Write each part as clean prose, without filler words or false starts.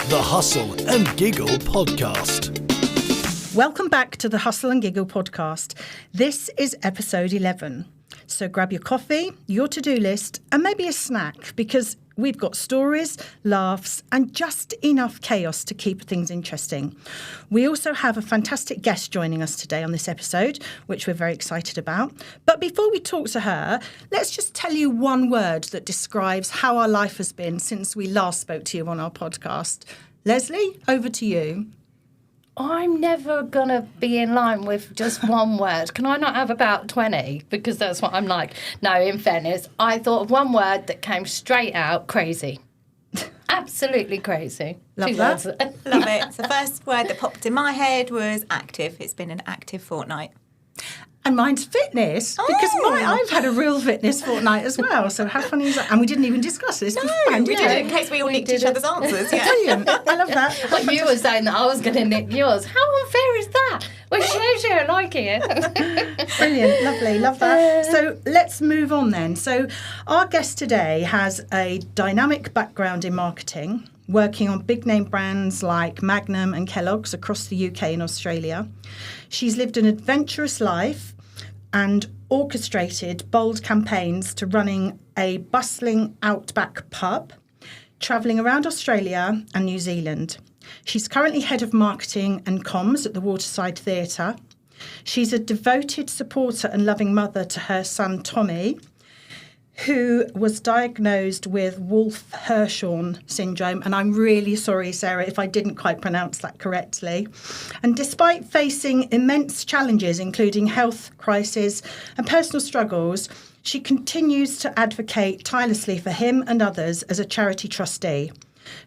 the Hustle and Giggle podcast. Welcome back to the Hustle and Giggle podcast. This is episode 11. So grab your coffee, your to-do list, and maybe a snack, because we've got stories, laughs, and just enough chaos to keep things interesting. We also have a fantastic guest joining us today on this episode, which we're very excited about. But before we talk to her, let's just tell you one word that describes how our life has been since we last spoke to you on our podcast. Leslie, over to you. I'm never going to be in line with just one word. Can I not have about 20? Because that's what I'm like. No, in fairness, I thought of one word that came straight out, crazy. Absolutely crazy. Love that. Love it. The first word that popped in my head was active. It's been an active fortnight. And mine's fitness, because I've had a real fitness fortnight as well. So how funny is that? And we didn't even discuss this beforehand, we did it in case we all nicked each other's answers. Yeah. Brilliant. I love that. Like you were saying that I was going to nick yours. How unfair is that? Well, share liking it. Brilliant. Lovely. Love that. So let's move on then. So our guest today has a dynamic background in marketing, working on big name brands like Magnum and Kellogg's across the UK and Australia. She's lived an adventurous life and orchestrated bold campaigns to running a bustling outback pub, travelling around Australia and New Zealand. She's currently head of marketing and comms at the Waterside Theatre. She's a devoted supporter and loving mother to her son Tommy, who was diagnosed with Wolf-Hirschhorn Syndrome. And I'm really sorry, Sarah, if I didn't quite pronounce that correctly. And despite facing immense challenges, including health crises and personal struggles, she continues to advocate tirelessly for him and others as a charity trustee.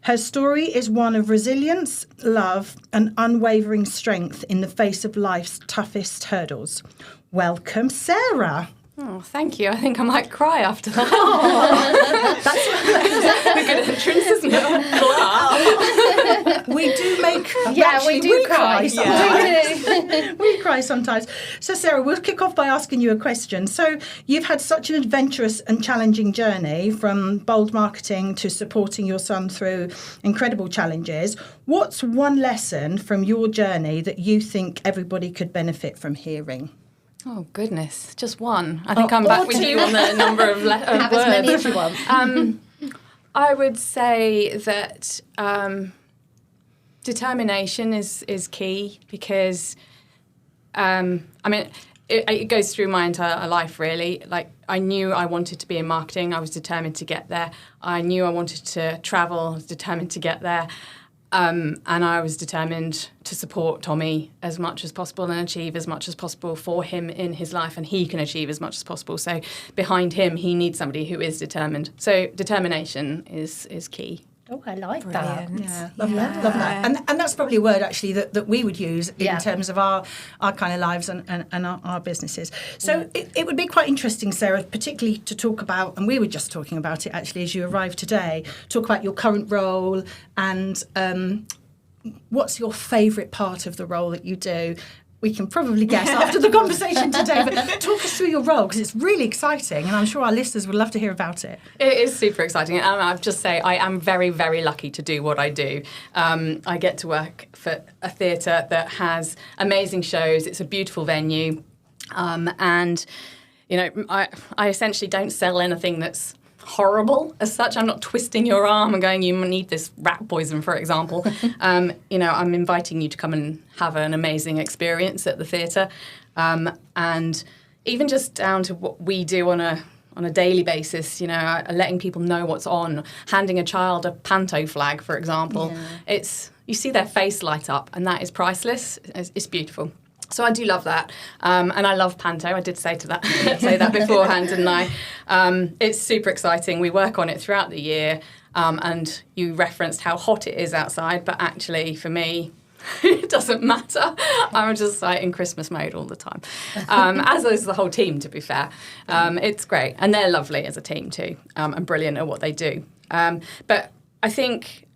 Her story is one of resilience, love, and unwavering strength in the face of life's toughest hurdles. Welcome, Sarah. Oh, thank you. I think I might cry after that. That's a good entrance, isn't it? We do make... we do cry. Sometimes. We cry sometimes. So, Sarah, we'll kick off by asking you a question. So, you've had such an adventurous and challenging journey from bold marketing to supporting your son through incredible challenges. What's one lesson from your journey that you think everybody could benefit from hearing? Oh, goodness. Just one. I think I'm back with you on the number of words. Have as many as you want. I would say that determination is key because, it goes through my entire life, really. Like, I knew I wanted to be in marketing. I was determined to get there. I knew I wanted to travel. I was determined to get there. And I was determined to support Tommy as much as possible and achieve as much as possible for him in his life, and he can achieve as much as possible. So behind him, he needs somebody who is determined. So determination is key. Oh, I like Brilliant. that. Yeah, love that. And that's probably a word, actually, that we would use in terms of our kind of lives and our businesses. So it would be quite interesting, Sarah, particularly to talk about, and we were just talking about it, actually, as you arrived today, talk about your current role and what's your favourite part of the role that you do. We can probably guess after the conversation today, but talk us through your role, because it's really exciting, and I'm sure our listeners would love to hear about it. It is super exciting. And I'll just say I am very, very lucky to do what I do. I get to work for a theatre that has amazing shows. It's a beautiful venue. And, you know, I essentially don't sell anything that's horrible as such. I'm not twisting your arm and going, you need this rat poison, for example. I'm inviting you to come and have an amazing experience at the theatre. And even just down to what we do on a daily basis, letting people know what's on, handing a child a Panto flag, for example. Yeah. You see their face light up, and that is priceless. It's beautiful. So I do love that, and I love Panto. I did say that beforehand, didn't I? It's super exciting. We work on it throughout the year, and you referenced how hot it is outside, but actually for me, it doesn't matter. I'm just like in Christmas mode all the time, as is the whole team, to be fair. It's great, and they're lovely as a team too, and brilliant at what they do. But I think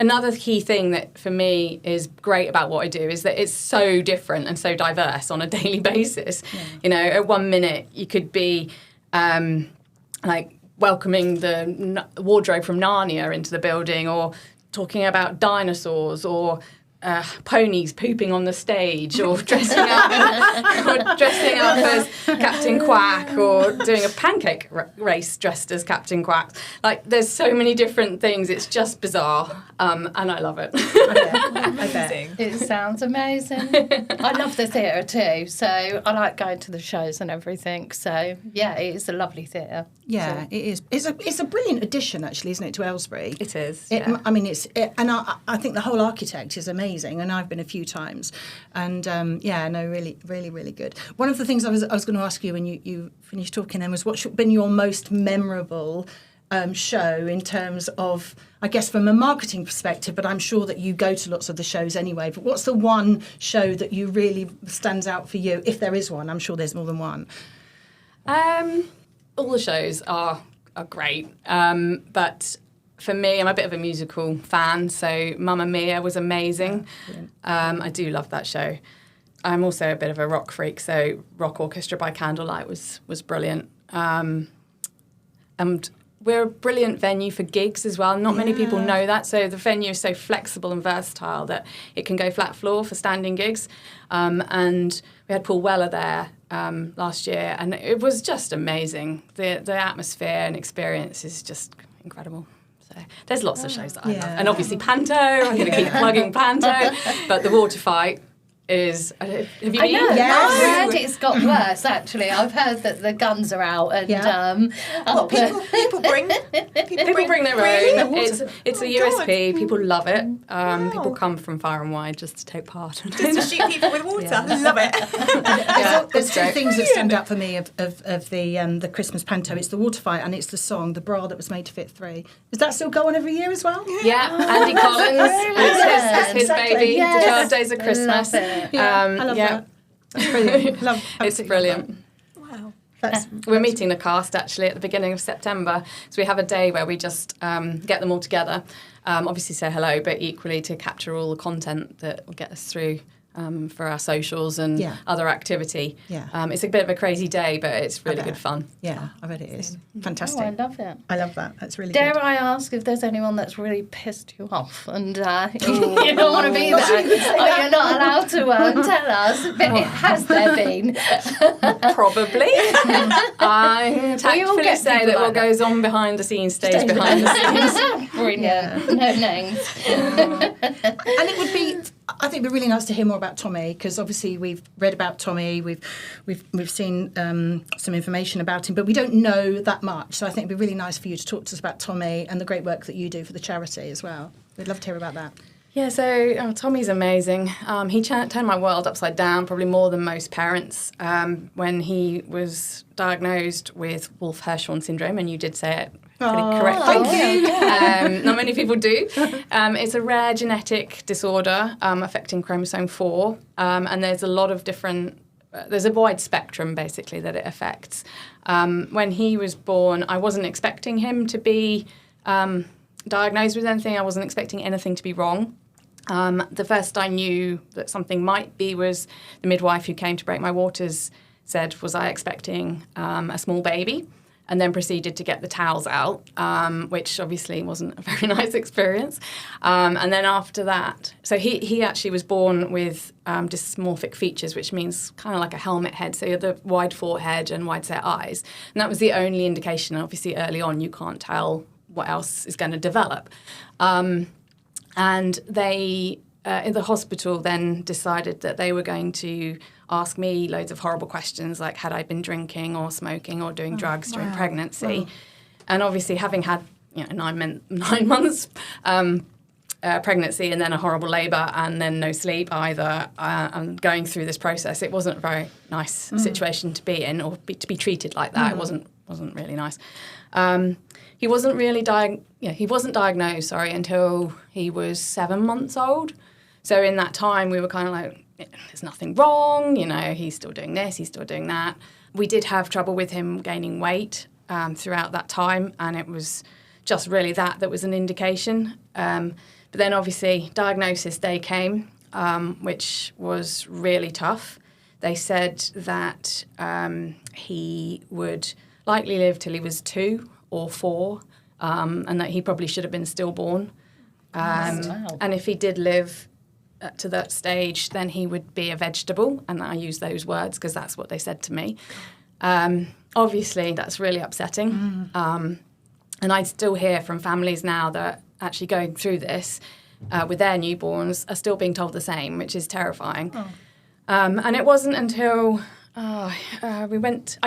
another key thing that for me is great about what I do is that it's so different and so diverse on a daily basis. Yeah. At 1 minute you could be welcoming the wardrobe from Narnia into the building, or talking about dinosaurs, or ponies pooping on the stage, or dressing up as Captain Quack, or doing a pancake race dressed as Captain Quack. Like, there's so many different things. It's just bizarre, and I love it. I bet. It sounds amazing. I love the theatre too, so I like going to the shows and everything. So yeah, it is a lovely theatre. Yeah, it is. It's a brilliant addition, actually, isn't it, to Aylesbury? It is. I mean, and I think the whole architect is amazing, and I've been a few times, and really, really, really good. One of the things I was going to ask you when you finished talking then was what's been your most memorable show in terms of, I guess, from a marketing perspective, but I'm sure that you go to lots of the shows anyway. But what's the one show that you really stands out for you, if there is one? I'm sure there's more than one. All the shows are great, but for me, I'm a bit of a musical fan, so Mamma Mia was amazing. I do love that show. I'm also a bit of a rock freak, so Rock Orchestra by Candlelight was brilliant. And we're a brilliant venue for gigs as well. Not many people know that, so the venue is so flexible and versatile that it can go flat floor for standing gigs. And we had Paul Weller there last year, and it was just amazing. The atmosphere and experience is just incredible. So there's lots of shows that I love. And obviously Panto, I'm going to keep plugging Panto, but the water fight is... have you been? I know. Yes. I've heard it's got worse, actually. I've heard that the guns are out and... People bring their own. It's a USP. People love it. People come from far and wide just to take part. Just to shoot people with water. Love it. There's two things that stand out for me of the Christmas Panto. It's the water fight and it's the song, The Bra That Was Made to Fit 3. Does that still go on every year as well? Yeah, Andy Collins. It's his baby. Yes. 12 Days of Christmas. Love it. I love that. That's brilliant. It's brilliant. Wow. We're meeting the cast actually at the beginning of September, so we have a day where we just get them all together. Obviously say hello, but equally to capture all the content that will get us through for our socials and other activity. It's a bit of a crazy day, but it's really good fun. Yeah, I bet it is. Fantastic. Oh, I love it. I love that. That's really Dare good. I ask if there's anyone that's really pissed you off and you don't want to be there? Or you're not allowed to tell us, but has there been? Probably. I tactfully get say people that like what goes on behind the scenes stays behind the scenes. Brilliant. No names. And it would be, I think, it'd be really nice to hear more about Tommy, because obviously we've read about Tommy, we've seen some information about him, but we don't know that much. So I think it'd be really nice for you to talk to us about Tommy and the great work that you do for the charity as well. We'd love to hear about that. Yeah, so Tommy's amazing. He turned my world upside down, probably more than most parents, when he was diagnosed with Wolf-Hirschhorn Syndrome, and you did say it pretty correctly. Thank you. Not many people do. It's a rare genetic disorder affecting chromosome 4, and there's a lot of different... there's a wide spectrum, basically, that it affects. When he was born, I wasn't expecting him to be diagnosed with anything. I wasn't expecting anything to be wrong. The first I knew that something might be was the midwife who came to break my waters said, was I expecting a small baby? And then proceeded to get the towels out, which obviously wasn't a very nice experience. And then after that, so he actually was born with dysmorphic features, which means kind of like a helmet head, so you have the wide forehead and wide set eyes. And that was the only indication. Obviously, early on, you can't tell what else is going to develop. And they, in the hospital, then decided that they were going to ask me loads of horrible questions, like had I been drinking or smoking or doing drugs during pregnancy. And obviously, having had 9 months pregnancy and then a horrible labour and then no sleep either, and going through this process, it wasn't a very nice situation to be in, or to be treated like that. It wasn't really nice. He wasn't really diagnosed, until he was 7 months old. So in that time, we were kind of like, there's nothing wrong, he's still doing this, he's still doing that. We did have trouble with him gaining weight throughout that time, and it was just really that was an indication. But then obviously diagnosis day came, which was really tough. They said that he would likely live till he was 2 or 4, and that he probably should have been stillborn. Wow. And if he did live to that stage, then he would be a vegetable, and I use those words because that's what they said to me. Obviously, that's really upsetting. And I still hear from families now that actually going through this with their newborns are still being told the same, which is terrifying. And it wasn't until I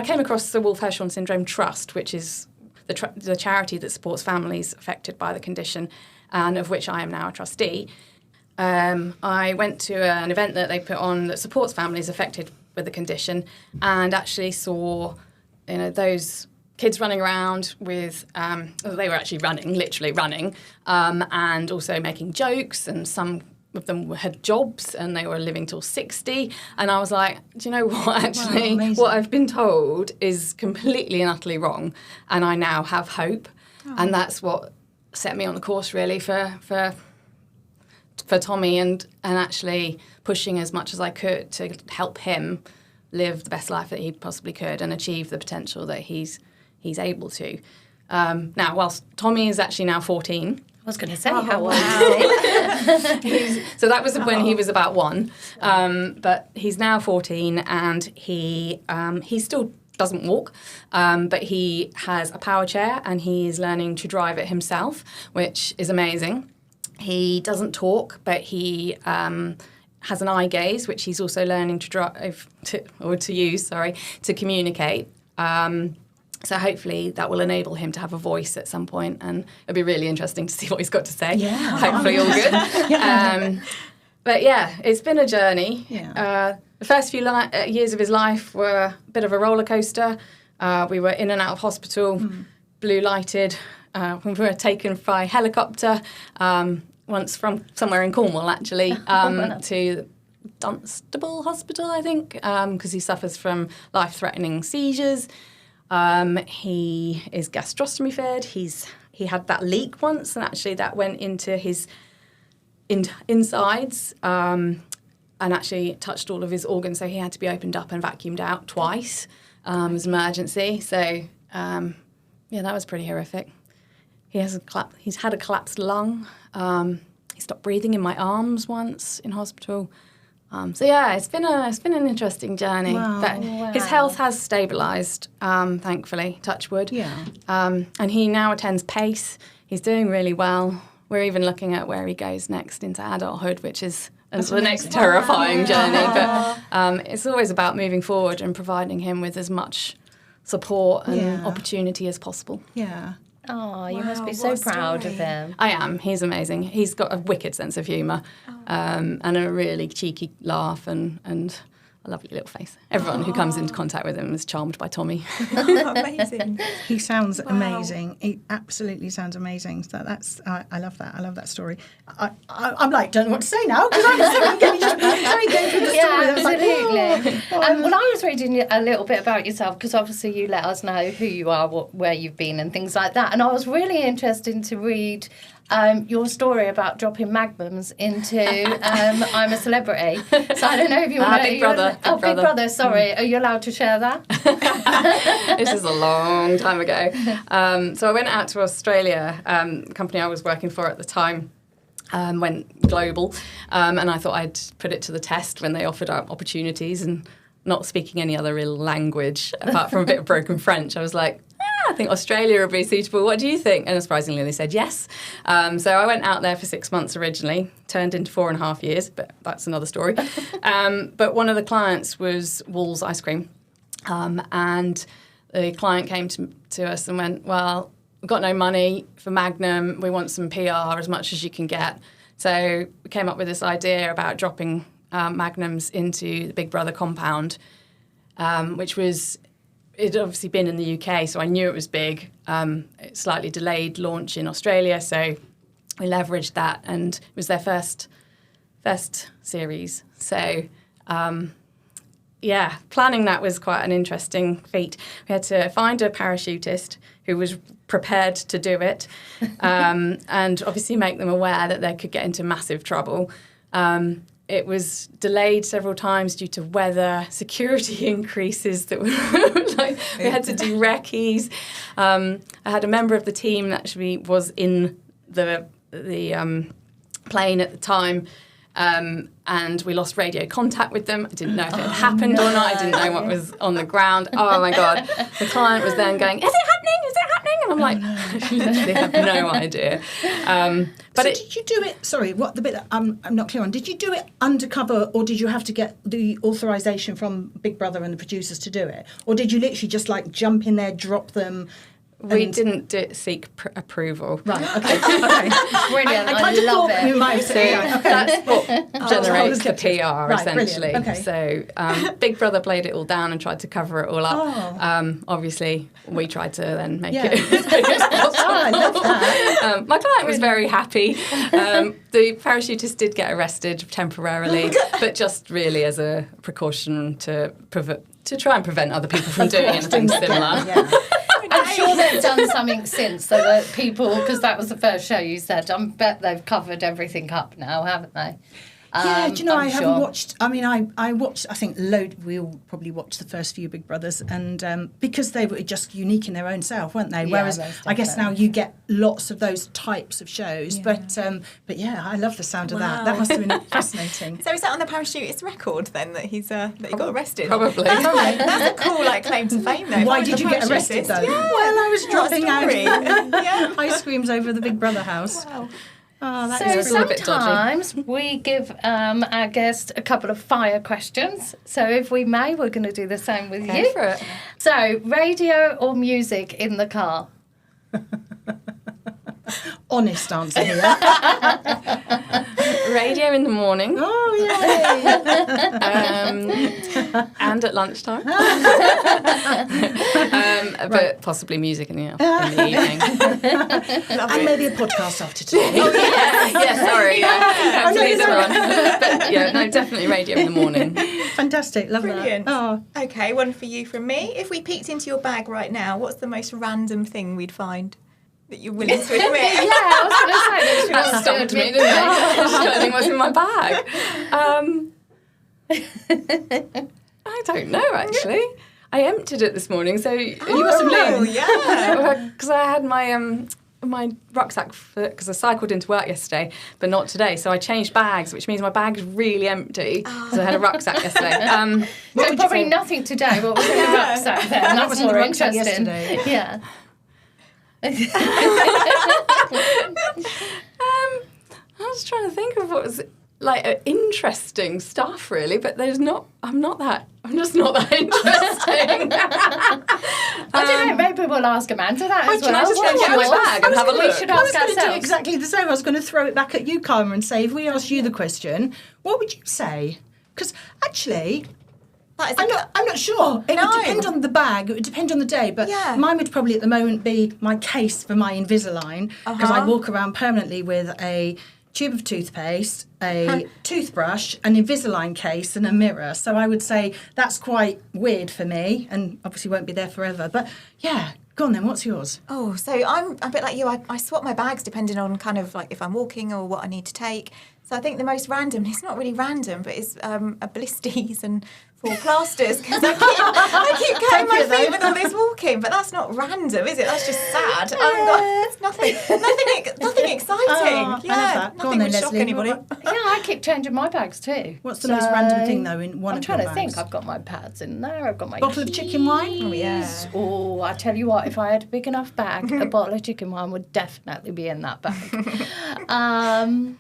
came across the Wolf-Hirschhorn Syndrome Trust, which is the charity that supports families affected by the condition, and of which I am now a trustee. I went to an event that they put on that supports families affected with the condition, and actually saw, those kids running around with, they were actually running, literally running, and also making jokes, and some of them had jobs and they were living till 60. And I was like, do you know what, actually, what I've been told is completely and utterly wrong, and I now have hope. And that's what set me on the course, really, for Tommy, and actually pushing as much as I could to help him live the best life that he possibly could and achieve the potential that he's able to. Now, whilst Tommy is actually now 14. I was going to say, how old is he? So that was when he was about 1. But he's now 14, and he still doesn't walk, but he has a power chair, and he is learning to drive it himself, which is amazing. He doesn't talk, but he has an eye gaze, which he's also learning to use to communicate. So hopefully that will enable him to have a voice at some point, and it'll be really interesting to see what he's got to say. Yeah. Hopefully all good. But yeah, it's been a journey. Yeah. The first few years of his life were a bit of a roller coaster. We were in and out of hospital, blue lighted. We were taken by helicopter once from somewhere in Cornwall, actually, to Dunstable Hospital, I think, because he suffers from life-threatening seizures. He is gastrostomy fed. He had that leak once, and actually that went into his insides and actually touched all of his organs, so he had to be opened up and vacuumed out twice as an emergency. So, that was pretty horrific. He's had a collapsed lung. He stopped breathing in my arms once in hospital. It's been an interesting journey. Wow. But his health has stabilised, thankfully, touch wood. Yeah. And he now attends PACE. He's doing really well. We're even looking at where he goes next into adulthood, which is the next terrifying journey. But it's always about moving forward and providing him with as much support and opportunity as possible. Yeah. Oh, you must be so proud of him. I am. He's amazing. He's got a wicked sense of humour and a really cheeky laugh and a lovely little face. Everyone who comes into contact with him is charmed by Tommy. Amazing. He sounds amazing. He absolutely sounds amazing. So I love that. I love that story. I'm like, don't know what to say now, because I'm going through the story. Yeah, I was like, absolutely. Well, I was reading a little bit about yourself, because obviously you let us know who you are, where you've been and things like that. And I was really interested to read your story about dropping magnums into I'm a Celebrity. So I don't know if you want to... Big Brother. Big Brother, sorry. Are you allowed to share that? This is a long time ago. So I went out to Australia. The company I was working for at the time went global, and I thought I'd put it to the test when they offered up opportunities, and not speaking any other real language apart from a bit of broken French. I was like, I think Australia would be suitable. What do you think? And surprisingly, they said yes. So I went out there for 6 months originally, turned into 4.5 years, but that's another story. But one of the clients was Wool's Ice Cream. And the client came to us and went, well, we've got no money for Magnum. We want some PR as much as you can get. So we came up with this idea about dropping Magnums into the Big Brother compound, which was... It'd obviously been in the UK, so I knew it was big. It slightly delayed launch in Australia, so we leveraged that, and it was their first series. So, planning that was quite an interesting feat. We had to find a parachutist who was prepared to do it, and obviously make them aware that they could get into massive trouble. it was delayed several times due to weather, security increases that were we had to do recce's. I had a member of the team that actually was in the plane at the time. And we lost radio contact with them. I didn't know if it had happened or not. I didn't know what was on the ground. Oh my God. The client was then going, is it happening? Is it happening? And I'm like, I literally have no idea. But did you do it, sorry, what the bit that I'm not clear on, did you do it undercover, or did you have to get the authorisation from Big Brother and the producers to do it? Or did you literally just like jump in there, drop them? We didn't seek approval. Right, okay. Brilliant. I kind of love thought it. we might say, That's what generates the PR, Right, essentially. brilliant. Okay. So Big Brother played it all down and tried to cover it all up. Oh. Obviously, we tried to then make Yeah. it as big as possible. I love that. My client was very happy. The parachutists did get arrested temporarily, but just really as a precaution to try and prevent other people from doing anything similar. Yeah. I'm sure they've done something since, so that people, because that was the first show you said, I bet they've covered everything up now, haven't they? Yeah, do you know, I'm I haven't sure. watched, I watched, I think we all probably watched the first few Big Brothers, and because they were just unique in their own self, weren't they? Yeah, Whereas most I guess now definitely. you get lots of those types of shows, but yeah, I love the sound of that. That must have been fascinating. So is that on the parachutist record then that he's that he got arrested? Probably. That's a cool claim to fame though. Why If I did was you a get arrested parachutist, though? Yeah. Well, I was What a dropping story. out Yeah. ice creams over the Big Brother house. Wow. Oh, that So is all a bit dodgy. sometimes we give our guest a couple of fire questions. So if we may, we're going to do the same with Go you. for it. So radio or music in the car? honest answer here. Radio in the morning. Oh, yay. And at lunchtime. But possibly music in the evening. And maybe a podcast after today. Sorry. Have to leave them on. But no, definitely radio in the morning. Fantastic, love Brilliant. that. Oh. Okay, one for you from me. If we peeked into your bag right now, what's the most random thing we'd find that you're willing to admit? I was going to say that she That wants to stopped me, admit- didn't it? Just trying to think what's in my bag. I don't know, actually. I emptied it this morning, so you must have Oh, known. yeah. Because I had my rucksack because I cycled into work yesterday, but not today. So I changed bags, which means my bag's really empty. So I had a rucksack yesterday. So probably nothing today. What was in the rucksack then? That's was in the more rucksack interesting. yesterday. Yeah. I was trying to think of what was like interesting stuff, really, but I'm just not that interesting. I don't know. Maybe we'll ask Amanda that as can I well. just What's go get my yours? bag and have a We look? should I was ask going to do ourselves. exactly the same. I was going to throw it back at you, Karma, and say, if we asked you the question, what would you say? Because actually, That is I'm not sure. It No. would depend on the bag. It would depend on the day. But Yeah. mine would probably at the moment be my case for my Invisalign, because I walk around permanently with a tube of toothpaste, a toothbrush, an Invisalign case, and a mirror. So I would say that's quite weird for me, and obviously won't be there forever. But yeah, go on then. What's yours? Oh, so I'm a bit like you. I swap my bags depending on kind of like if I'm walking or what I need to take. So I think the most random, it's not really random, but it's a blisties and 4 plasters, because I keep cutting my feet with all this walking, but that's not random, is it? That's just sad. It's nothing exciting. I love that. Go on nothing then, would shock Leslie. anybody. Yeah, I keep changing my bags too. What's the most random thing, though, in one I'm of trying your to bags? think. I've got my pads in there. I've got my Bottle of chicken wine? Oh, yeah. Oh, I tell you what, if I had a big enough bag, a bottle of chicken wine would definitely be in that bag.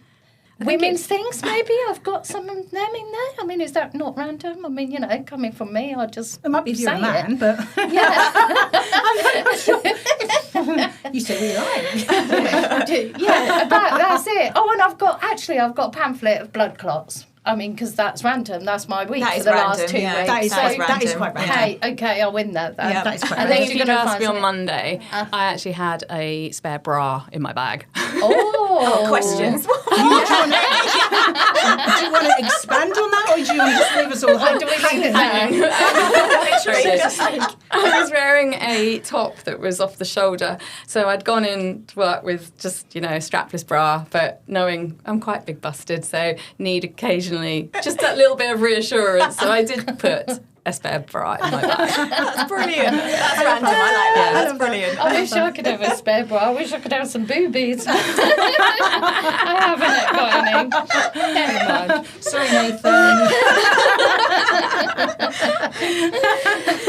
Women's things, maybe. I've got some of them in there. I mean, is that not random? I mean, coming from me, I just It might be if you're a say man, it. but Yeah. you say what you like. I do. Yeah, that's it. Oh, and I've got a pamphlet of blood clots. I mean, because that's random. That's my week That for is the random, last 2 yeah. weeks. That is So- quite random. random. Hey, okay, I'll win that. Then. Yeah. That is quite And random. then If you're you'd going to asked find me on something- Monday, I actually had a spare bra in my bag. Oh, Questions. Do you want to expand on that, or do you on, just leave us all hanging there. Literally, I was wearing a top that was off the shoulder, so I'd gone in to work with just, a strapless bra, but knowing I'm quite big busted, so need occasionally just that little bit of reassurance. So I did put a spare bra in my bag. That's brilliant. That's random. I like that. That's brilliant. I wish I could have a spare bra. I wish I could have some boobies. I haven't got any. Never mind. Sorry, Nathan.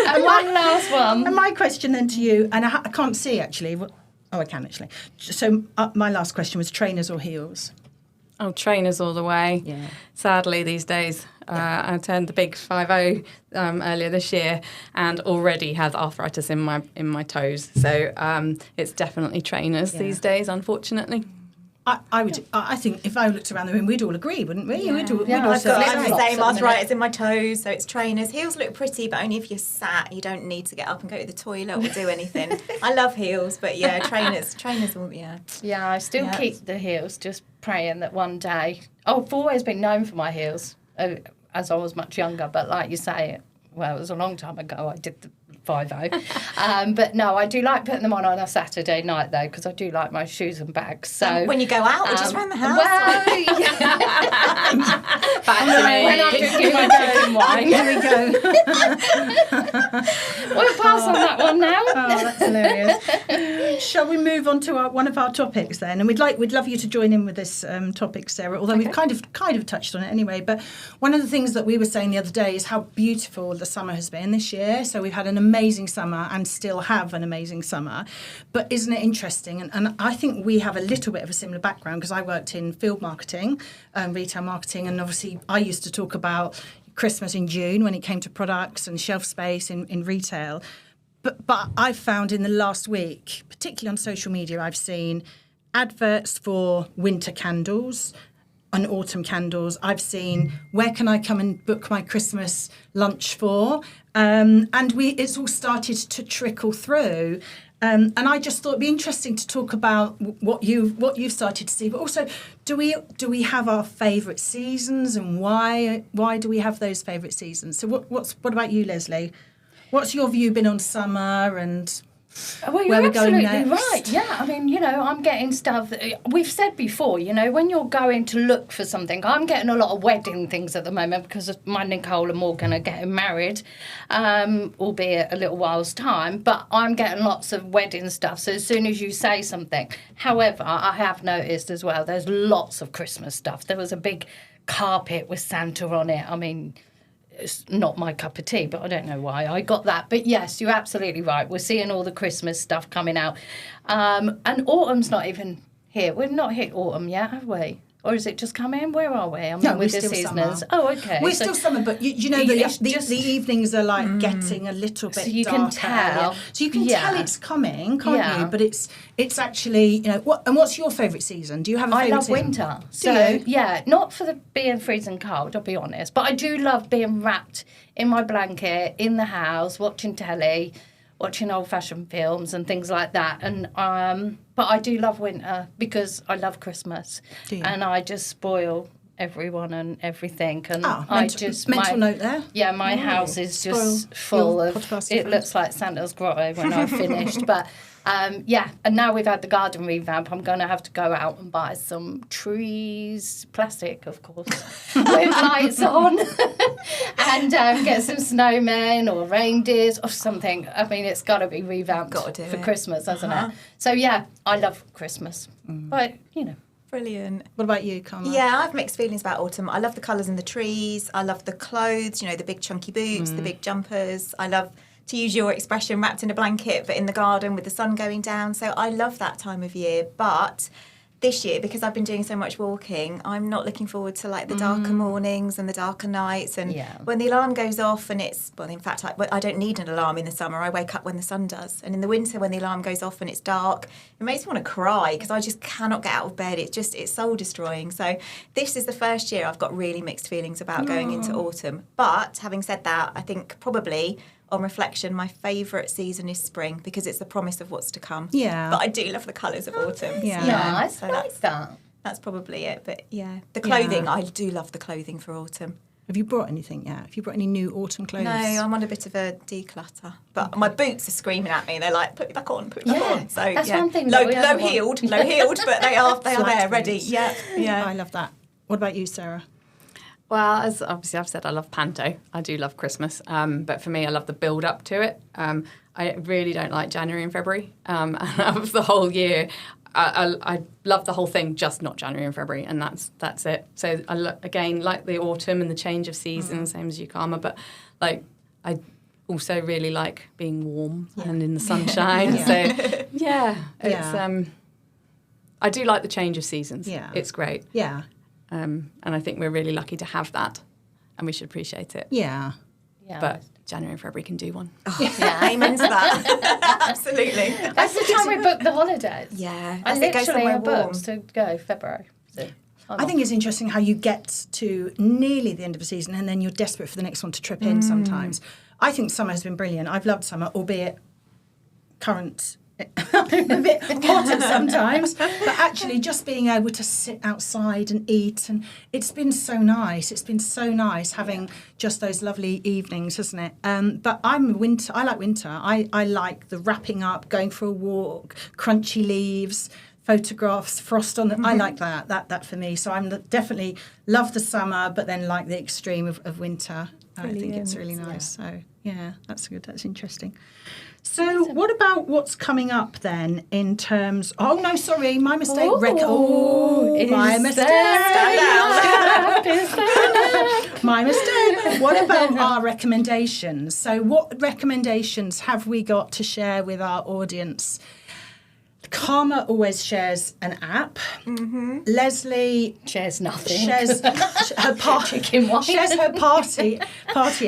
And one last one. And my question then to you, and I can't see actually. Oh, I can actually. So my last question was trainers or heels? Oh, trainers all the way. Yeah. Sadly, these days, I turned the big 50 earlier this year, and already have arthritis in my toes. So it's definitely trainers these days, unfortunately. I think if I looked around the room, we'd all agree, wouldn't we? Yeah. We'd all I've say got the the same. same arthritis in my toes, so it's trainers. Heels look pretty, but only if you're sat. You don't need to get up and go to the toilet or do anything. I love heels, but yeah, trainers will, yeah. Yeah, I still keep the heels, just praying that one day... I've always been known for my heels as I was much younger, but like you say, well, it was a long time ago I did the 50. But no, I do like putting them on a Saturday night, though, because I do like my shoes and bags. So when you go out or just around the house? Well, Back to me. when I'm drinking my chicken wine. There we go. We'll pass on that one now. Oh, that's hilarious. Shall we move on to one of our topics then? And we'd love you to join in with this topic, Sarah. Although we've kind of touched on it anyway. But one of the things that we were saying the other day is how beautiful the summer has been this year. So we've had an amazing summer and still have an amazing summer. But isn't it interesting? And I think we have a little bit of a similar background because I worked in field marketing, retail marketing, and obviously I used to talk about Christmas in June when it came to products and shelf space in retail. But I've found in the last week, particularly on social media, I've seen adverts for winter candles and autumn candles. I've seen where can I come and book my Christmas lunch for? And it's all started to trickle through. And I just thought it'd be interesting to talk about what you've started to see, but also do we have our favourite seasons and why do we have those favourite seasons? So what about you, Leslie? What's your view been on summer and Well, where you're we're going absolutely next? right. Yeah, I mean, I'm getting stuff. We've said before, when you're going to look for something, I'm getting a lot of wedding things at the moment because my Nicole and Morgan are getting married, albeit a little while's time. But I'm getting lots of wedding stuff. So as soon as you say something, however, I have noticed as well, there's lots of Christmas stuff. There was a big carpet with Santa on it. I mean, it's not my cup of tea, but I don't know why I got that. But yes, you're absolutely right. We're seeing all the Christmas stuff coming out. And autumn's not even here. We've not hit autumn yet, have we? Or is it just come in? Where are we? I mean, No, with we're the still seasoners. summer. Oh, okay. We're So- still summer, but you know It's the just- evenings are like getting a little bit So you darker. can tell. So you can Yeah. tell it's coming, can't Yeah. you? But it's actually, what's your favourite season? Do you have a I favourite love season? winter. Do So, you? yeah, not for the being freezing cold, I'll be honest. But I do love being wrapped in my blanket, in the house, watching telly, watching old-fashioned films and things like that. And but I do love winter because I love Christmas. Do you? And I just spoil everyone and everything. And Oh, I mental, just... mental note there. Yeah, my house is Spoil just full your of... podcast It friends. looks like Santa's grotto when I've finished. But, yeah, and now we've had the garden revamp, I'm going to have to go out and buy some trees, plastic, of course, with lights on, and get some snowmen or reindeers or something. I mean, it's got to be revamped Gotta do for it. Christmas, hasn't it? So, yeah, I love Christmas. But, Brilliant. What about you, Carla? Yeah, I have mixed feelings about autumn. I love the colours in the trees. I love the clothes, the big chunky boots, the big jumpers. I love, to use your expression, wrapped in a blanket, but in the garden with the sun going down. So I love that time of year. But this year, because I've been doing so much walking, I'm not looking forward to like the darker mornings and the darker nights. And Yeah. when the alarm goes off and in fact, I don't need an alarm in the summer. I wake up when the sun does. And in the winter, when the alarm goes off and it's dark, it makes me want to cry because I just cannot get out of bed. It's soul destroying. So this is the first year I've got really mixed feelings about going into autumn. But having said that, I think probably on reflection, my favourite season is spring because it's the promise of what's to come. Yeah. But I do love the colours of autumn. Yeah. nice, So like that. that's probably it. But yeah, the clothing, I do love the clothing for autumn. Have you brought anything yet? Have you brought any new autumn clothes? No, I'm on a bit of a declutter. But my boots are screaming at me. They're like, put it back on, put it back on. So that's yeah, one thing. low heeled, but they are there, ready. boots. Yeah. I love that. What about you, Sarah? Well, as obviously I've said, I love Panto. I do love Christmas. But for me, I love the build up to it. I really don't like January and February. And of the whole year, I love the whole thing, just not January and February, and that's it. So again, like the autumn and the change of season, same as you, Karma. But like I also really like being warm and in the sunshine. So it's I do like the change of seasons. Yeah, it's great. Yeah, and I think we're really lucky to have that, and we should appreciate it. Yeah. But January and February can do one. Amen to that. Absolutely. That's the time we book the holidays. Yeah, I it goes literally somewhere have warm. books to go February. So I think it's interesting how you get to nearly the end of a season and then you're desperate for the next one to trip in sometimes. I think summer has been brilliant. I've loved summer, albeit current a bit hotter sometimes, but actually just being able to sit outside and eat, and it's been so nice. It's been so nice having just those lovely evenings, hasn't it? But I like winter. I like the wrapping up, going for a walk, crunchy leaves, photographs, frost on the, I like that for me. So I'm definitely love the summer, but then like the extreme of winter. I think it's really nice. So yeah, that's good. That's interesting. So what about what's coming up then in terms... Oh, no, sorry, my mistake. My mistake. My mistake. What about our recommendations? So what recommendations have we got to share with our audience? Karma always shares an app. Mm-hmm. Leslie shares nothing. Shares her shares her party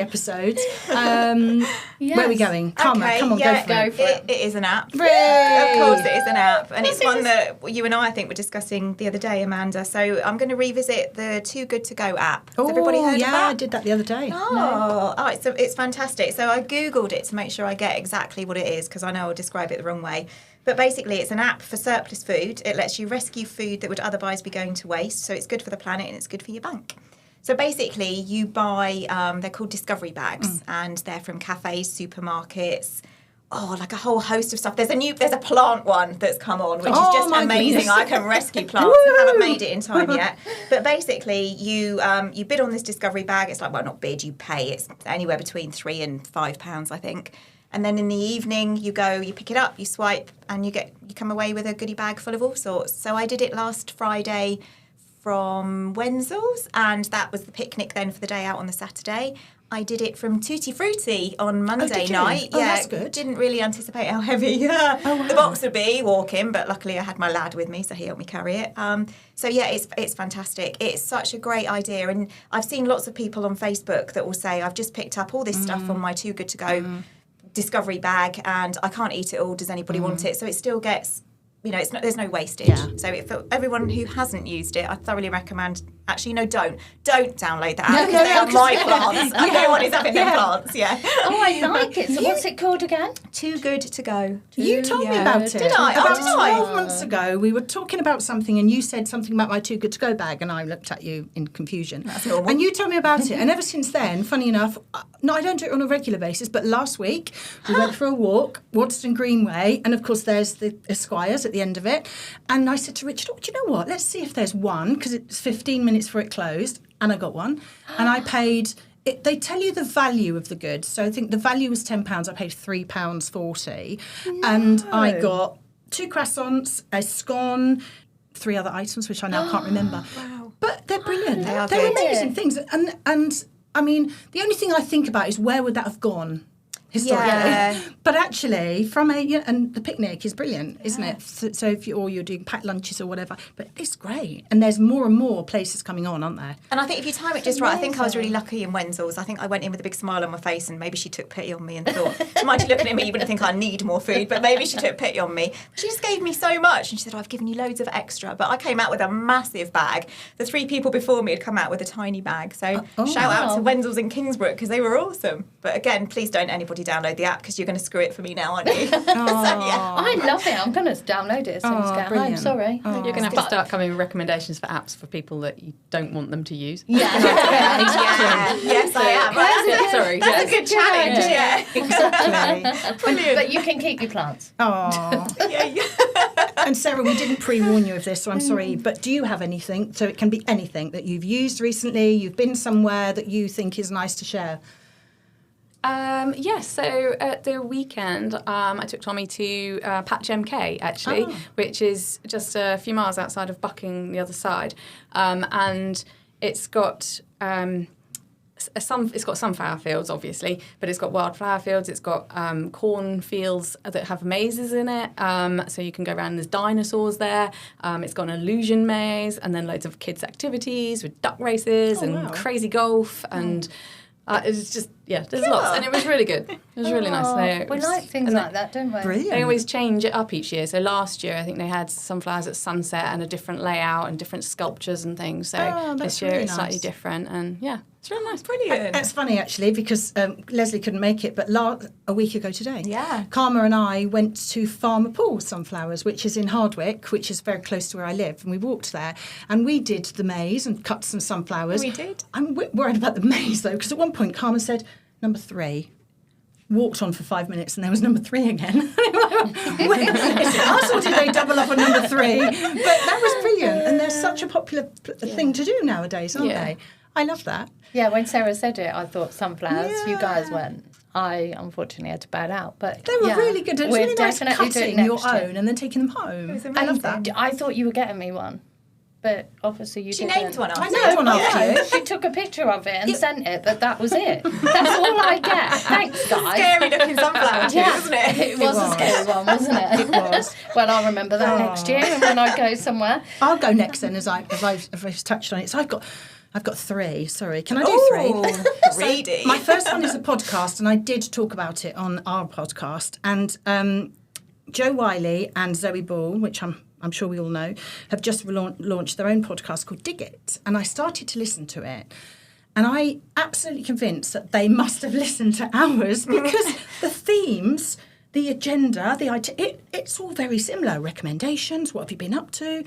episodes. Where are we going? Karma, come on, go for it. It is an app. Ray. Of course, it is an app, and it's one that you and I think, were discussing the other day, Amanda. So I'm going to revisit the Too Good to Go app. Has everybody heard of that? I did that the other day. All right, so it's fantastic. So I googled it to make sure I get exactly what it is, because I know I'll describe it the wrong way. But basically, it's an app for surplus food. It lets you rescue food that would otherwise be going to waste. So it's good for the planet and it's good for your bank. So basically, you buy, they're called discovery bags, and they're from cafes, supermarkets, like a whole host of stuff. There's a plant one that's come on, which is just amazing. Goodness. I can rescue plants. I haven't made it in time yet. But basically, you bid on this discovery bag. It's like, well, not bid, you pay. It's anywhere between £3 and £5, I think. And then in the evening, you go, you pick it up, you swipe, and you come away with a goodie bag full of all sorts. So I did it last Friday from Wenzel's, and that was the picnic then for the day out on the Saturday. I did it from Tutti Frutti on Monday night. Oh, that's good. Didn't really anticipate how heavy the box would be walking, but luckily I had my lad with me, so he helped me carry it. So yeah, it's fantastic. It's such a great idea, and I've seen lots of people on Facebook that will say, I've just picked up all this stuff on my Too Good To Go discovery bag, and I can't eat it all. Does anybody want it? So it still gets, there's no wastage. Yeah. So for everyone who hasn't used it, I thoroughly recommend. Actually, no, don't download that app, because they are my plants. No one is having their plants. Yeah. Oh, I like it. So what's it called again? Too Good To Go. You told me about it. Did I? About Did I? 12 months ago, we were talking about something, and you said something about my Too Good To Go bag, and I looked at you in confusion. That's normal. And you told me about it, and ever since then, funny enough, no, I don't do it on a regular basis, but last week we went for a walk, Waterside Greenway, and of course there's the Esquires at the end of it, and I said to Richard, do you know what? Let's see if there's one, because it's 15 minutes for it closed, and I got one, and I paid. They tell you the value of the goods. So I think the value was £10. I paid £3.40. No. And I got 2 croissants, a scone, 3 other items, which I now can't remember. Wow. But they're brilliant. They're good. amazing things. And I mean, the only thing I think about is where would that have gone? Historically. Yeah. But actually, and the picnic is brilliant, isn't it? So if you're doing packed lunches or whatever, but it's great. And there's more and more places coming on, aren't there? And I think if you time it just right, I think I was really lucky in Wenzel's. I think I went in with a big smile on my face, and maybe she took pity on me and thought, she might be looking at me, you wouldn't think I need more food, but maybe she took pity on me. She just gave me so much, and she said, I've given you loads of extra. But I came out with a massive bag. The 3 people before me had come out with a tiny bag. So shout out to Wenzel's in Kingsbrook, because they were awesome. But again, please don't anybody download the app because you're going to screw it for me now, aren't you? I love it. I'm going to download it as soon as I get home. brilliant. Sorry. You're going to have to start coming with recommendations for apps for people that you don't want them to use. Yeah. Yes, I am. Sorry. That's a good challenge. Yeah. Exactly. Brilliant. But you can keep your plants. Oh. And Sarah, we didn't pre-warn you of this, so I'm sorry, but do you have anything, so it can be anything that you've used recently, you've been somewhere that you think is nice to share? Yes, so at the weekend, I took Tommy to Patch MK, actually, which is just a few miles outside of Bucking, the other side. And it's got it's got sunflower fields, obviously, but it's got wildflower fields. It's got corn fields that have mazes in it, so you can go around. There's dinosaurs there. It's got an illusion maze, and then loads of kids' activities with duck races and crazy golf and. It's just, there's lots. And it was really good. It was really nice. We like things like that, don't we? Brilliant. They always change it up each year. So last year, I think they had sunflowers at sunset and a different layout and different sculptures and things. So this year really it's slightly nice. different. And it's really nice. Brilliant. It's funny, actually, because Leslie couldn't make it, but a week ago today, Yeah. Karma and I went to Farmer Paul's Sunflowers, which is in Hardwick, which is very close to where I live, and we walked there, and we did the maze and cut some sunflowers. We did. I'm worried about the maze, though, because at one point Karma said, number 3. Walked on for 5 minutes and there was number 3 again. Wait, is it us or did they double up on number 3? But that was brilliant, and they're such a popular thing to do nowadays, aren't they? I love that. Yeah, when Sarah said it, I thought sunflowers. Yeah. You guys went. I unfortunately had to bow out, but They were really good. It was we're really nice definitely doing cutting your next year. own and then taking them home. It was I love that. I thought you were getting me one, but obviously you She didn't. named one I after named one after you. She took a picture of it and sent it, but that was it. That's all I get. Thanks, guys. Scary looking sunflower too, Yeah, wasn't it? It was a scary one, wasn't it? It was. Well, I'll remember that next year when I go somewhere. I'll go next then, as I've touched on it. So I've got 3. Sorry, can I do 3? Greedy. My first one is a podcast, and I did talk about it on our podcast. And Joe Wiley and Zoe Ball, which I'm sure we all know, have just launched their own podcast called Dig It. And I started to listen to it. And I absolutely convinced that they must have listened to ours because the themes, the agenda, the idea, it's all very similar. Recommendations, what have you been up to?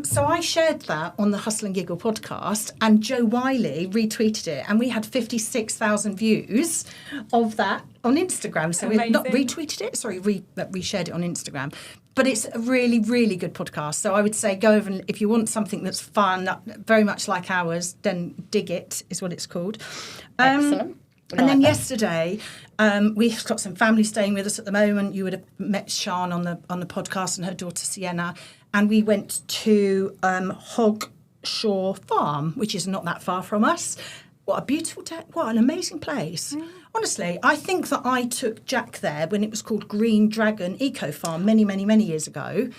So I shared that on the Hustle and Giggle podcast, and Joe Wiley retweeted it, and we had 56,000 views of that on Instagram. So we've not retweeted it, sorry, reshared it on Instagram. But it's a really, really good podcast. So I would say go over and if you want something that's fun, very much like ours, then Dig It is what it's called. Excellent. And then yesterday, we've got some family staying with us at the moment. You would have met Sian on the podcast and her daughter Sienna. And we went to Hogshore Farm, which is not that far from us. What a beautiful day. What an amazing place. Honestly, I think that I took Jack there when it was called Green Dragon Eco Farm many, many, many years ago.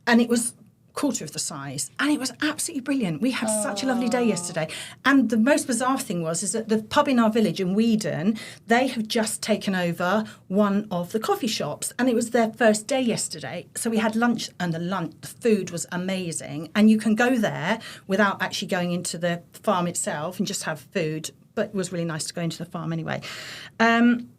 And it was quarter of the size, and it was absolutely brilliant. We had such a lovely day yesterday, and the most bizarre thing is that the pub in our village in Weedon, they have just taken over one of the coffee shops, and it was their first day yesterday. So we had lunch, and the food was amazing, and you can go there without actually going into the farm itself and just have food. But it was really nice to go into the farm anyway.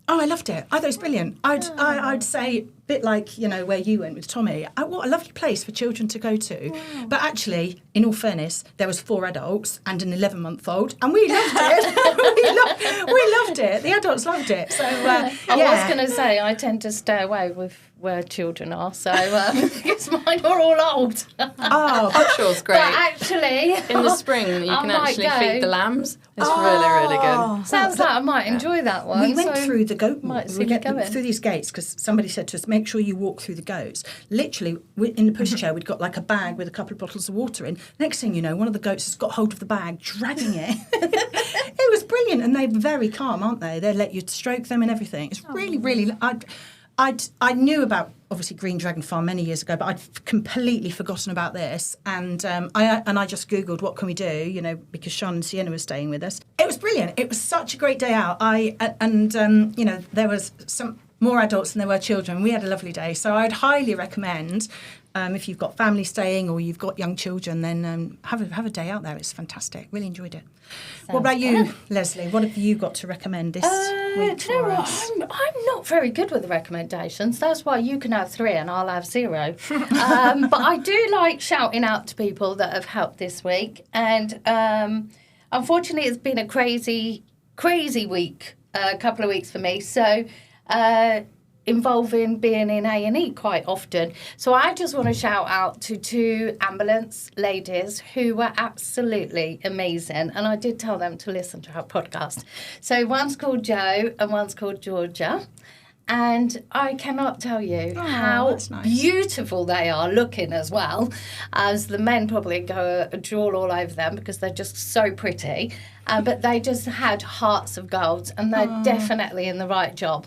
I loved it. I thought it was brilliant. I'd say a bit like, where you went with Tommy. What a lovely place for children to go to. But actually, in all fairness, there was 4 adults and an 11-month-old, and we loved it. we loved it. The adults loved it. So I was going to say I tend to stay away with where children are, so because mine are all old. Hogshore's great. But actually, in the spring, you can actually feed the lambs. It's really, really good. Sounds like I might enjoy that one. We went through the goat might see we me get going. through these gates because somebody said to us, make sure you walk through the goats. Literally, in the pushchair, we'd got like a bag with a couple of bottles of water in. Next thing you know, one of the goats has got hold of the bag, dragging it. It was brilliant, and they're very calm, aren't they? They let you stroke them and everything. It's really, really... I knew about, obviously, Green Dragon Farm many years ago, but I'd completely forgotten about this. And I just Googled, what can we do, because Sean and Sienna were staying with us. It was brilliant. It was such a great day out. There was some more adults than there were children. We had a lovely day. So I'd highly recommend, if you've got family staying or you've got young children, then have a day out there. It's fantastic. Really enjoyed it. What about you, Leslie? What have you got to recommend this week Do you know for what? us? I'm not very good with the recommendations. That's why you can have 3 and I'll have 0. But I do like shouting out to people that have helped this week. And unfortunately, it's been a crazy week, a couple of weeks for me. So involving being in A&E quite often. So I just want to shout out to 2 ambulance ladies who were absolutely amazing. And I did tell them to listen to our podcast. So one's called Jo and one's called Georgia. And I cannot tell you how that's nice. beautiful they are looking as well, as the men probably go drool all over them because they're just so pretty. But they just had hearts of gold, and they're definitely in the right job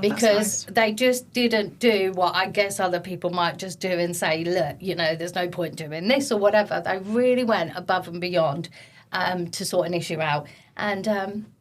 because they just didn't do what I guess other people might just do and say, look, you know, there's no point doing this or whatever. They really went above and beyond to sort an issue out. And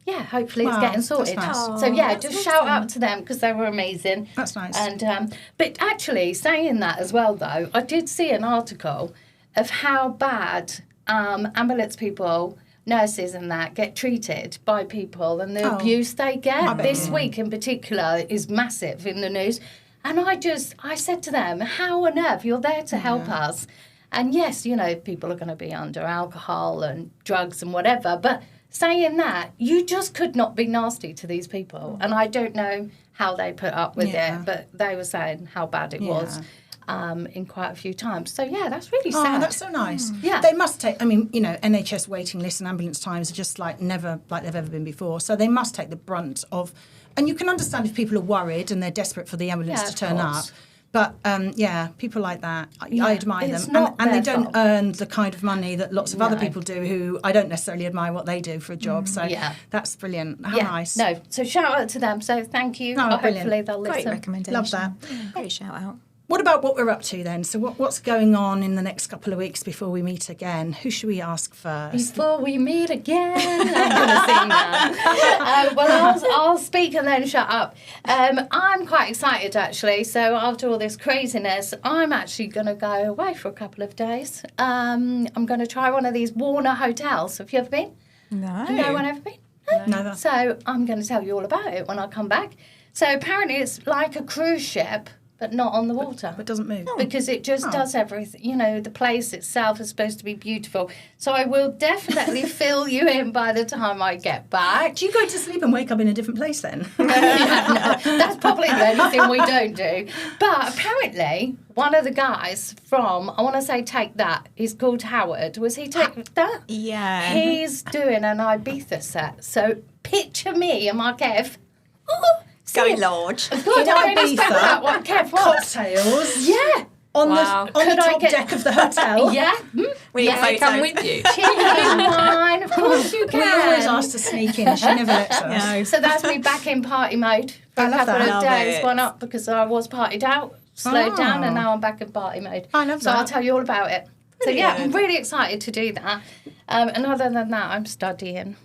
hopefully it's getting sorted. That's nice. So just shout out to them because they were amazing. That's nice. And but actually, saying that as well, though, I did see an article of how bad ambulance people, nurses, and that get treated by people, and the abuse they get. This week in particular is massive in the news. And I said to them, "How on earth you're there to help us?" And yes, you know, people are going to be under alcohol and drugs and whatever, but saying that, you just could not be nasty to these people. And I don't know how they put up with it, but they were saying how bad it was in quite a few times. So, that's really sad. Oh, that's so nice. Yeah. They must take, I mean, you know, NHS waiting lists and ambulance times are just like never, like they've ever been before. So they must take the brunt of, and you can understand if people are worried and they're desperate for the ambulance to turn up. But, people like that, I admire them. And they don't earn the kind of money that lots of other people do who I don't necessarily admire what they do for a job. So that's brilliant. How nice. No, so shout out to them. So thank you. Hopefully they'll listen. Great recommendation. Love that. Great shout out. What about what we're up to then? So what's going on in the next couple of weeks before we meet again? Who should we ask first? Before we meet again, I'm going to sing that. I'll speak and then shut up. I'm quite excited, actually. So after all this craziness, I'm actually going to go away for a couple of days. I'm going to try one of these Warner hotels. Have you ever been? No. No one ever been? No. So I'm going to tell you all about it when I come back. So apparently it's like a cruise ship, but not on the water. It doesn't move. Because it just does everything. You know, the place itself is supposed to be beautiful. So I will definitely fill you in by the time I get back. Do you go to sleep and wake up in a different place then? No, that's probably the only thing we don't do. But apparently, one of the guys from, I want to say Take That, he's called Howard. Was he Take That? Yeah. He's doing an Ibiza set. So picture me and my Kev. Going large. God, I didn't expect that one, Kev. What? Cocktails. Yeah. On Wow. the top deck of the hotel. Yeah. We Can I come with you? Chicken wine. Of course you We always can. ask to sneak in. She never lets us. No. So that's me back in party mode for I a love couple that. of Love days. it. One up because I was partied out, slowed down, and now I'm back in party mode. I love So that. I'll tell you all about it. So yeah, I'm Brilliant. really excited to do that. And other than that, I'm studying.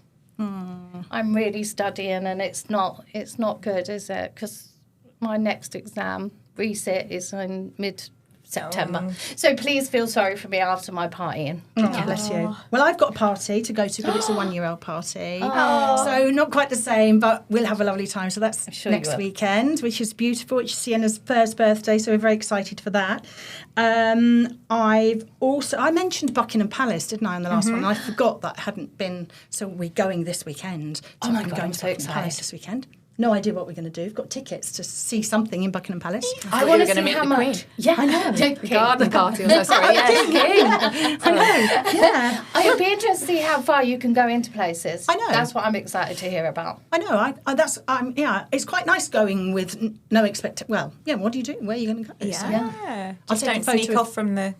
I'm really studying, and it's not good, is it? Because my next exam, resit, is in mid-September. So please feel sorry for me after my partying. Oh, bless you. Well, I've got a party to go to, but it's a 1-year-old party. So not quite the same, but we'll have a lovely time. So that's sure you next will. weekend, which is beautiful, which is Sienna's first birthday, so we're very excited for that. I mentioned Buckingham Palace, didn't I, on the last one? And I forgot that hadn't been, so we're going this weekend. So Oh my I'm God, going I'm to so Buckingham Palace excited. this weekend. No idea what we're going to do. We've got tickets to see something in Buckingham Palace. I you want were to gonna see meet how the much. Queen. Yeah, I know. The garden party. I'm so sorry. Yes. I know, yeah. It'll be interesting to see how far you can go into places. I know. That's what I'm excited to hear about. I know. It's quite nice going with no expectation. Well, yeah. What do you do? Where are you going to go? So, Yeah. I'll Just take a don't photo sneak of- off from the.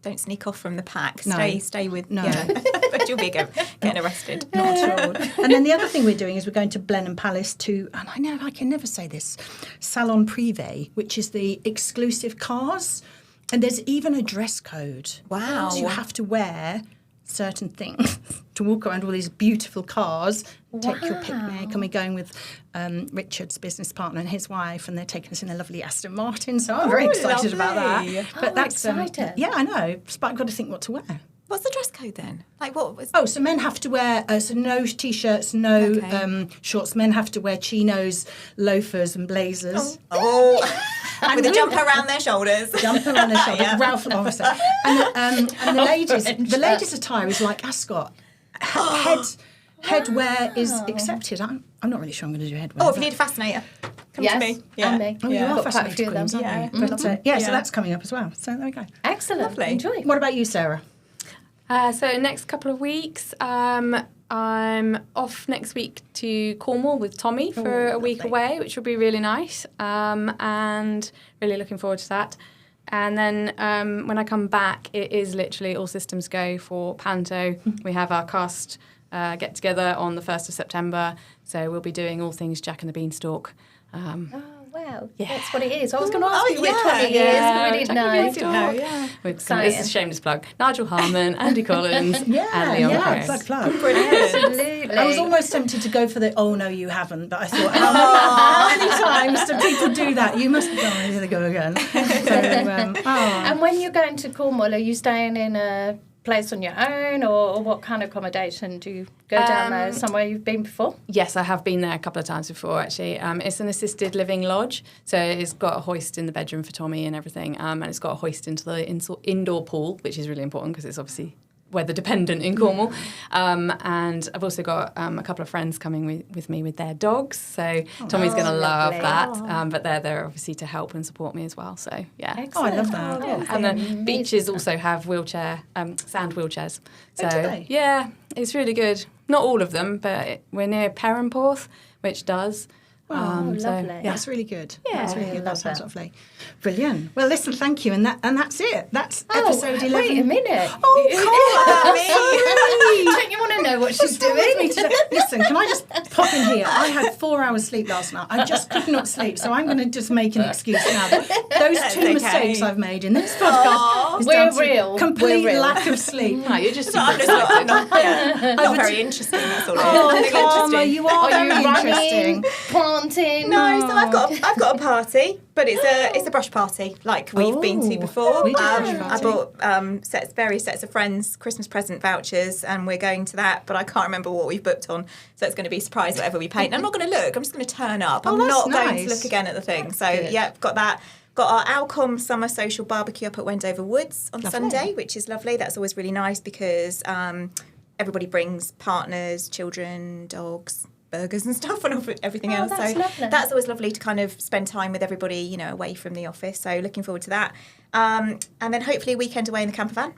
Don't sneak off from the pack. No. Stay with. No. Yeah. But you'll be getting arrested. Not at all. And then the other thing we're doing is we're going to Blenheim Palace to, and I know I can never say this, Salon Privé, which is the exclusive cars. And there's even a dress code. Wow. So you have to wear certain things to walk around all these beautiful cars, take your picnic. And we're going with Richard's business partner and his wife, and they're taking us in a lovely Aston Martin. So I'm very excited about that. lovely. But that's excited. yeah, I know. But I've got to think what to wear. What's the dress code then? Like what was? Oh, so men have to wear so no t-shirts, no Okay. shorts. Men have to wear chinos, loafers, and blazers. Oh. With a jumper around their shoulders. Jump around their shoulder, Yeah. Ralph Lauren. And the ladies' attire is like ascot. Headwear is accepted. I'm not really sure I'm going to do headwear. Oh, if you need a fascinator, come Yes, to me. and me. Oh, you Yeah. are Got quite a few fascinated of them. queens, aren't Yeah. you? But, so that's coming up as well. So there we go. Excellent. Lovely. Enjoy. What about you, Sarah? So next couple of weeks, I'm off next week to Cornwall with Tommy for a week lovely. away, which will be really nice, and really looking forward to that. And then when I come back, it is literally all systems go for Panto. We have our cast get together on the 1st of September, so we'll be doing all things Jack and the Beanstalk. Oh, wow. Yeah. That's what it is. I was going to ask Oh, you which yeah, one it is. yeah. We didn't Jack know. and the Beanstalk. yeah. It's a shameless plug. Nigel Harmon, Andy Collins, and Leon Harris. plug. Absolutely. I was almost tempted to go for the "oh no, you haven't," but I thought, how many times do people do that? You must go. Here they go again. So, And when you're going to Cornwall, are you staying in a place on your own, or what kind of accommodation do you go down there? Somewhere you've been before? Yes, I have been there a couple of times before, actually. It's an assisted living lodge, so it's got a hoist in the bedroom for Tommy and everything, and it's got a hoist into the indoor pool, which is really important because it's obviously weather dependent in Cornwall. And I've also got a couple of friends coming with me with their dogs, so Tommy's going to love lovely. that. But they're there obviously to help and support me as well. So yeah. oh, I love that. Yeah. And the beaches also have sand wheelchairs. So do they? yeah, it's really good. Not all of them, but we're near Perranporth, which does. lovely. Yeah, that's really good. Yeah. That's really good. That Love sounds that. lovely. Brilliant. Well, listen, thank you, and that's it. That's episode 11. Wait a minute. Oh, God, Don't you want to know what she's what's wrong with me doing? today? Listen, can I just pop in here? I had 4 hours sleep last night. I just could not sleep, so I'm going to just make an excuse now. Those two okay. mistakes I've made in this podcast is We're down to real. complete We're real. lack of sleep. No, you're just I'm super just excited. not very interesting. That's all. Oh, Nothing Karma, interesting. you are Are you very interesting. running, planting? No, so I've got a party, but it's a brush party like we've been to before. we did a brush I party. bought various sets of friends Christmas present vouchers, and we're going to that. But I can't remember what we've booked on, so it's going to be a surprise whatever we paint. And I'm not going to look. I'm just going to turn up. I'm that's not going nice. to look again at the thing. So good. yeah, got that. Got our Alcom summer social barbecue up at Wendover Woods on Sunday, which is lovely. That's always really nice because everybody brings partners, children, dogs, burgers and stuff and everything else. That's So lovely. that's always lovely to kind of spend time with everybody, away from the office. So looking forward to that. And then hopefully a weekend away in the camper van.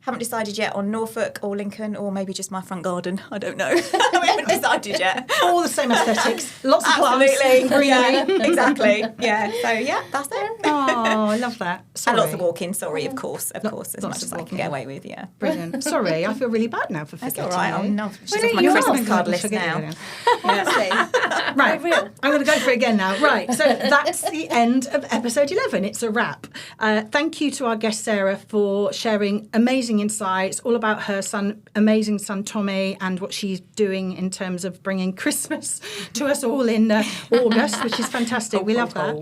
Haven't decided yet on Norfolk or Lincoln or maybe just my front garden. I don't know. We haven't decided yet. All the same aesthetics. Lots of Absolutely. plants. Greenery. Yeah, exactly. Yeah. So yeah, that's it. Oh, I love that. Sorry. And lots of walking, of course, as lots much of as I can get away with, yeah. Brilliant. Sorry, I feel really bad now for That's forgetting. all right. you. I'm not. She's Well, off my you Christmas are. card I'm list forgetting now. it now. Right, I'm going to go for it again now. Right, so that's the end of episode 11. It's a wrap. Thank you to our guest Sarah for sharing amazing insights all about her amazing son Tommy, and what she's doing in terms of bringing Christmas to us all in August, which is fantastic. We love that.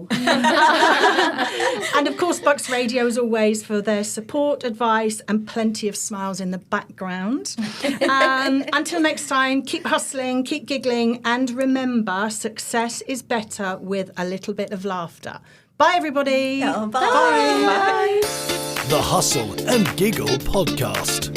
And of course, Bucks Radio, as always, for their support, advice, and plenty of smiles in the background. Until next time, keep hustling, keep giggling, and remember, success is better with a little bit of laughter. Bye, everybody. Oh, bye. Bye. The Hustle and Giggle podcast.